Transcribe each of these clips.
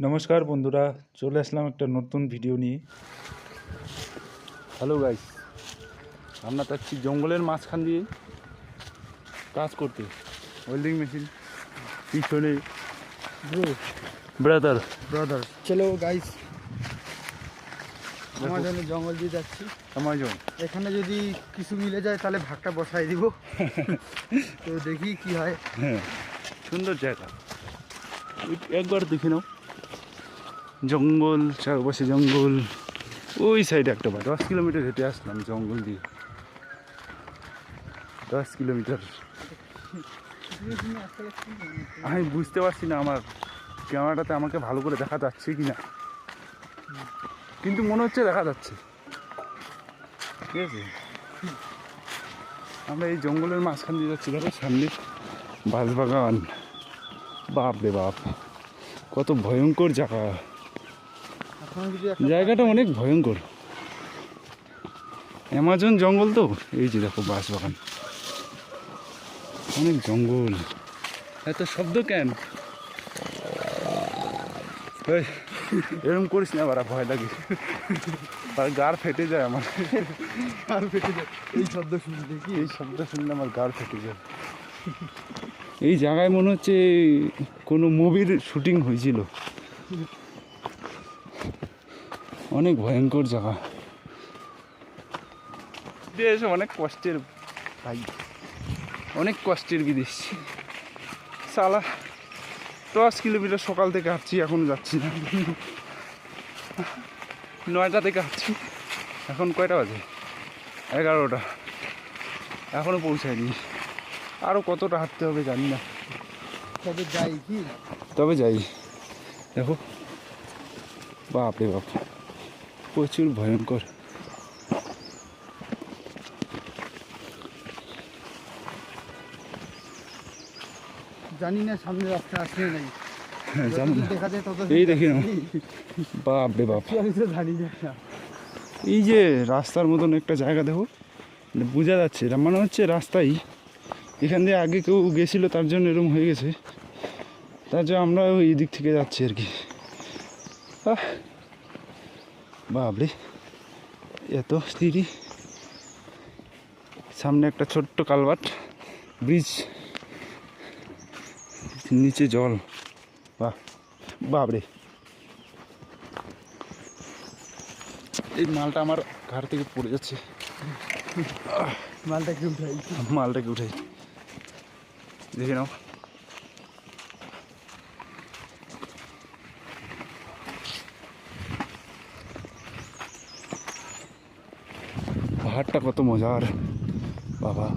নমস্কার বন্ধুরা, চলে আসলাম একটা নতুন ভিডিও নিয়ে। হ্যালো গাইস, আমরা যাচ্ছি জঙ্গলের মাঝখান দিয়ে কাজ করতে। ওয়েল্ডিং মেশিন পিছনে, ব্রাদার চলো গাইস, আমাজনের জঙ্গল দিয়ে যাচ্ছি। আমাজন এখানে যদি কিছু মিলে যায় তাহলে ভাগটা বসাই দিব। তো দেখি কি হয়। হ্যাঁ, সুন্দর জায়গা, একবার দেখে নাও। জঙ্গল, চারপাশে জঙ্গল। ওই সাইডে একটা 10 কিলোমিটার হেঁটে আসলাম জঙ্গল দিয়ে। 10 কিলোমিটার। আমি বুঝতে পারছি না আমার ক্যামেরাটাতে আমাকে ভালো করে দেখা যাচ্ছে কি না, কিন্তু মনে হচ্ছে দেখা যাচ্ছে। ঠিক আছে, আমরা এই জঙ্গলের মাঝখান দিয়ে যাচ্ছি। দেখো সামনে বাঁশবাগান। বাপ রে বাপ, কত ভয়ঙ্কর জায়গা। জায়গাটা অনেক ভয়ঙ্কর। অ্যামাজন জঙ্গল তো, এই যে দেখো বাঁশবাগান, অনেক জঙ্গল। এত শব্দ কেন? এরকম করিস না, বারা ভয় লাগে, গাড় ফেটে যায় আমার। আর ফেটে যায় এই শব্দ শুনলে। দেখি এই শব্দ শুনলে আমার গাড় ফেটে যায়। এই জায়গায় মনে হচ্ছে কোনো মুভির শুটিং হয়েছিল। অনেক ভয়ঙ্কর জায়গা। বিদেশ অনেক কষ্টের ভাই, অনেক কষ্টের বিদেশ। সালা 10 কিলোমিটার সকাল থেকে হাঁটছি, এখনো যাচ্ছি না। 9টা থেকে হাঁটছি, এখন কয়টা বাজে? 11টা, এখনো পৌঁছায়নি। আরও কতটা হাঁটতে হবে জানি না, তবে যাই কি। তবে যাই। দেখো বাপ রে বাপ, প্রচুর ভয়ঙ্কর। জানি না সামনে রাস্তা আসলে নাই। হ্যাঁ, জানি না। দেখা যায় তত এই দেখি না, বাপ রে বাপ। জানি না। এই যে রাস্তার মতন একটা জায়গা দেখো, বোঝা যাচ্ছে এটা মনে হচ্ছে রাস্তাই। এখান দিয়ে আগে কেউ গেছিলো, তার জন্য এরকম হয়ে গেছে। তার জন্য আমরা ওই দিক থেকে যাচ্ছি আর কি। বাবরে, এত সিঁড়ি। সামনে একটা ছোট্ট কালভার্ট ব্রিজ, নিচে জল। বাহ, বাবরে। এই মালটা আমার ঘাড় থেকে পড়ে যাচ্ছে। মালটাকে উঠাই, মালটাকে উঠাই, দেখে নাও। পাহাড়টা কত মজার বাবা,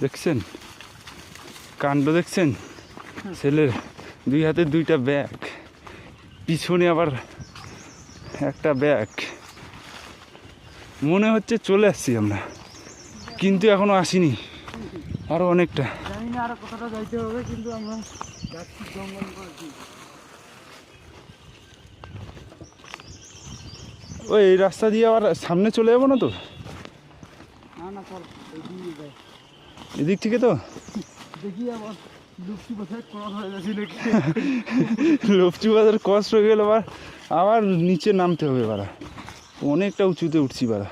দেখছেন কাণ্ড? দেখছেন ছেলের 2 হাতে 2টা ব্যাগ, পিছনে আবার একটা ব্যাগ। মনে হচ্ছে চলে আসছি আমরা, কিন্তু এখনো আসিনি, আরো অনেকটা। জানি না আরো কতটা যাইতে হবে, কিন্তু আমরা যাচ্ছি জঙ্গল করেছি। ওই এই রাস্তা দিয়ে আবার সামনে চলে যাবো না তো? না চল, এগিয়ে যাই। এদিক থেকে তো দেখি আবার লুপসি কোথায় ক্রস হয়ে যাচ্ছি নাকি। লপচি বাজার কষ্ট হয়ে গেল, আবার নিচে নামতে হবে। বাড়া অনেকটা উঁচুতে উঠছি, বাড়া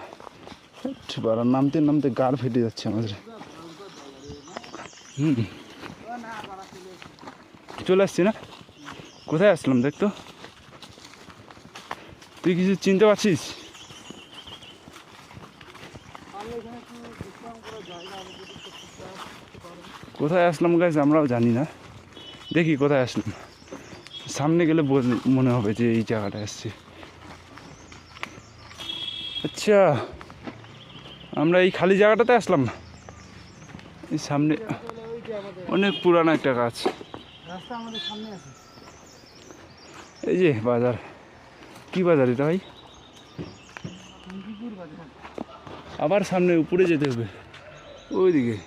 বাড়া নামতে নামতে গাড় ফেটে যাচ্ছে আমাদের। চলে আসছি না? কোথায় আসলাম দেখতো? তুই কিছু চিনতে পারছিস? কোথায় আসলাম গাইস আমরাও জানি না। দেখি কোথায় আসলাম, সামনে গেলে মনে হবে যে এই জায়গাটা আসছি। আচ্ছা, আমরা এই খালি জায়গাটাতে আসলাম না, এই সামনে অনেক পুরানো একটা গাছ। রাস্তা আমাদের সামনে আছে। এই যে বাজার, কি বাজার এটা ভাই? আবার সামনে উপরে যেতে হবে, ওইদিকে।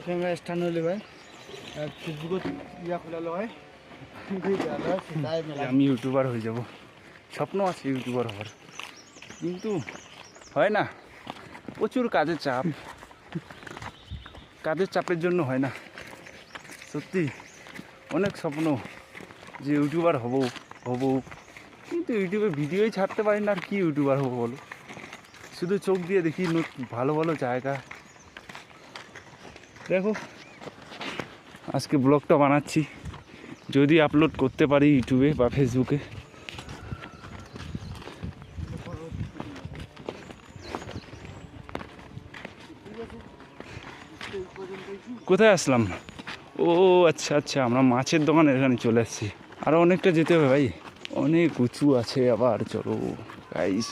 ক্যামেরা স্ট্যান্ড হলে ভাই ফেসবুকত ইয়া খোলালো হয়। আমি ইউটিউবার হয়ে যাব, স্বপ্ন আছে ইউটিউবার হওয়ার, কিন্তু হয় না, প্রচুর কাজের চাপ। কাজের চাপের জন্য হয় না। সত্যি অনেক স্বপ্ন যে ইউটিউবার হব, কিন্তু ইউটিউবে ভিডিওই ছাড়তে পারি না, আর কি ইউটিউবার হবো বলো। শুধু চোখ দিয়ে দেখি ভালো ভালো জায়গা। দেখো আজকে ব্লগটা বানাচ্ছি, যদি আপলোড করতে পারি ইউটিউবে বা ফেসবুকে। কোথায় আসলাম? ও আচ্ছা আচ্ছা, আমরা মাছের দোকানের এখানে চলে এসেছি। আরও অনেকটা যেতে হবে ভাই, অনেক উঁচু আছে আবার। চলো গাইস,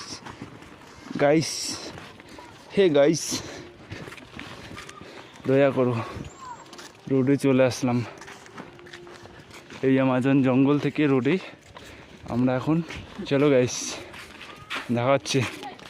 গাইস, হে গাইস, দয়া করো, রোডে চলে আসলাম। এই আমাজন জঙ্গল থেকে রোডে আমরা এখন। চলো গাইস, দেখা হচ্ছে।